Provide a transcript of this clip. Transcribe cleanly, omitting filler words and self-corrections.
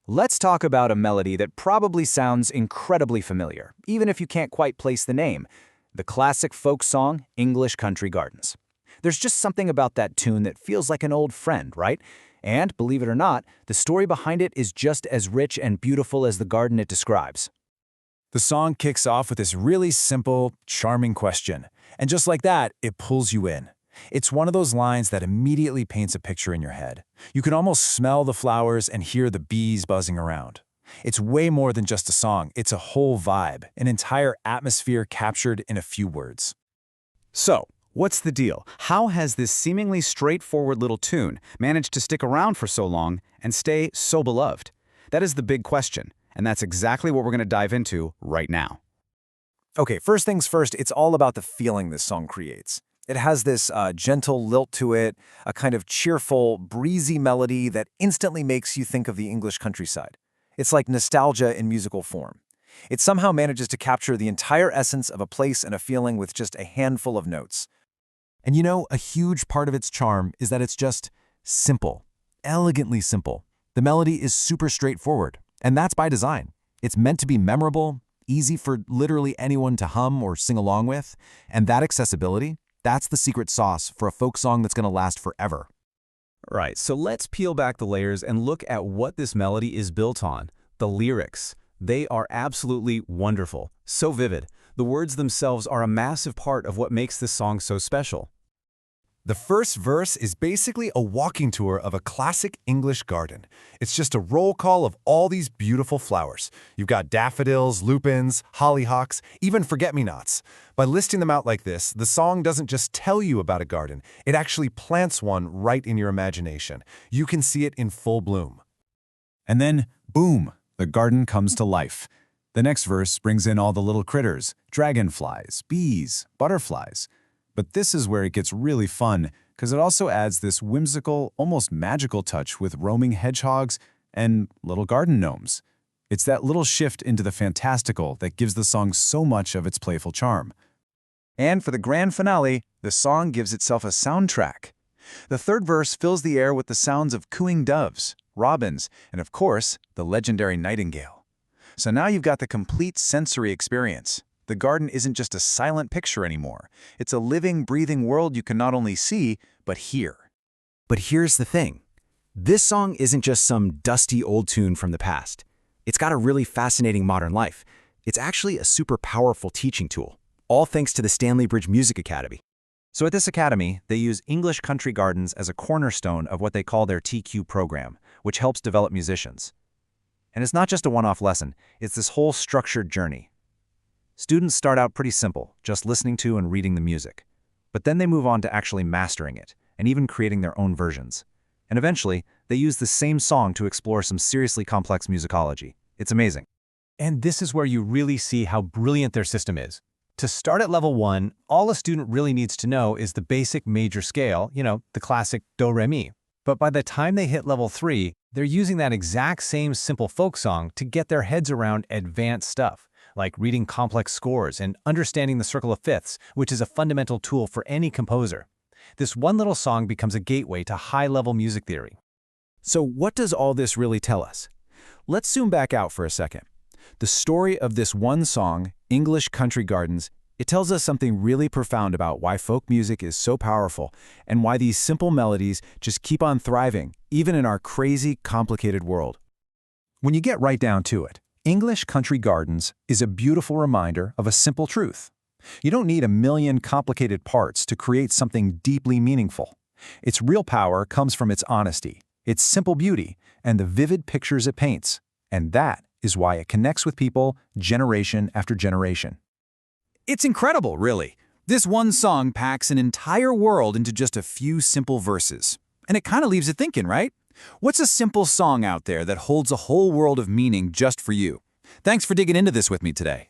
Let's talk about a melody that probably sounds incredibly familiar, even if you can't quite place the name. The classic folk song, English Country Gardens. There's just something about that tune that feels like an old friend, right? And, believe it or not, the story behind it is just as rich and beautiful as the garden it describes. The song kicks off with this really simple, charming question. And just like that, it pulls you in. It's one of those lines that immediately paints a picture in your head. You can almost smell the flowers and hear the bees buzzing around. It's way more than just a song. It's a whole vibe, an entire atmosphere captured in a few words. So, what's the deal? How has this seemingly straightforward little tune managed to stick around for so long and stay so beloved? That is the big question, and that's exactly what we're going to dive into right now. Okay, first things first, it's all about the feeling this song creates. It has this gentle lilt to it, a kind of cheerful, breezy melody that instantly makes you think of the English countryside. It's like nostalgia in musical form. It somehow manages to capture the entire essence of a place and a feeling with just a handful of notes. And you know, a huge part of its charm is that it's just simple, elegantly simple. The melody is super straightforward, and that's by design. It's meant to be memorable, easy for literally anyone to hum or sing along with, and that accessibility, that's the secret sauce for a folk song that's going to last forever. Right, so let's peel back the layers and look at what this melody is built on. The lyrics. They are absolutely wonderful, so vivid. The words themselves are a massive part of what makes this song so special. The first verse is basically a walking tour of a classic English garden. It's just a roll call of all these beautiful flowers. You've got daffodils, lupins, hollyhocks, even forget-me-nots. By listing them out like this, the song doesn't just tell you about a garden, it actually plants one right in your imagination. You can see it in full bloom. And then, boom, the garden comes to life. The next verse brings in all the little critters, dragonflies, bees, butterflies. But this is where it gets really fun, because it also adds this whimsical, almost magical touch with roaming hedgehogs and little garden gnomes. It's that little shift into the fantastical that gives the song so much of its playful charm. And for the grand finale, the song gives itself a soundtrack. The third verse fills the air with the sounds of cooing doves, robins, and of course, the legendary nightingale. So now you've got the complete sensory experience. The garden isn't just a silent picture anymore. It's a living, breathing world you can not only see, but hear. But here's the thing. This song isn't just some dusty old tune from the past. It's got a really fascinating modern life. It's actually a super powerful teaching tool, all thanks to the Stalybridge Music Academy. So at this academy, they use English Country Gardens as a cornerstone of what they call their TQ program, which helps develop musicians. And it's not just a one-off lesson, it's this whole structured journey. Students start out pretty simple, just listening to and reading the music. But then they move on to actually mastering it, and even creating their own versions. And eventually, they use the same song to explore some seriously complex musicology. It's amazing. And this is where you really see how brilliant their system is. To start at level 1, all a student really needs to know is the basic major scale, the classic do-re-mi. But by the time they hit level 3, they're using that exact same simple folk song to get their heads around advanced stuff, like reading complex scores and understanding the circle of fifths, which is a fundamental tool for any composer. This one little song becomes a gateway to high-level music theory. So what does all this really tell us? Let's zoom back out for a second. The story of this one song, English Country Gardens, it tells us something really profound about why folk music is so powerful and why these simple melodies just keep on thriving, even in our crazy, complicated world. When you get right down to it, English Country Gardens is a beautiful reminder of a simple truth. You don't need a million complicated parts to create something deeply meaningful. Its real power comes from its honesty, its simple beauty, and the vivid pictures it paints. And that is why it connects with people generation after generation. It's incredible, really. This one song packs an entire world into just a few simple verses. And it kind of leaves you thinking, right? What's a simple song out there that holds a whole world of meaning just for you? Thanks for digging into this with me today.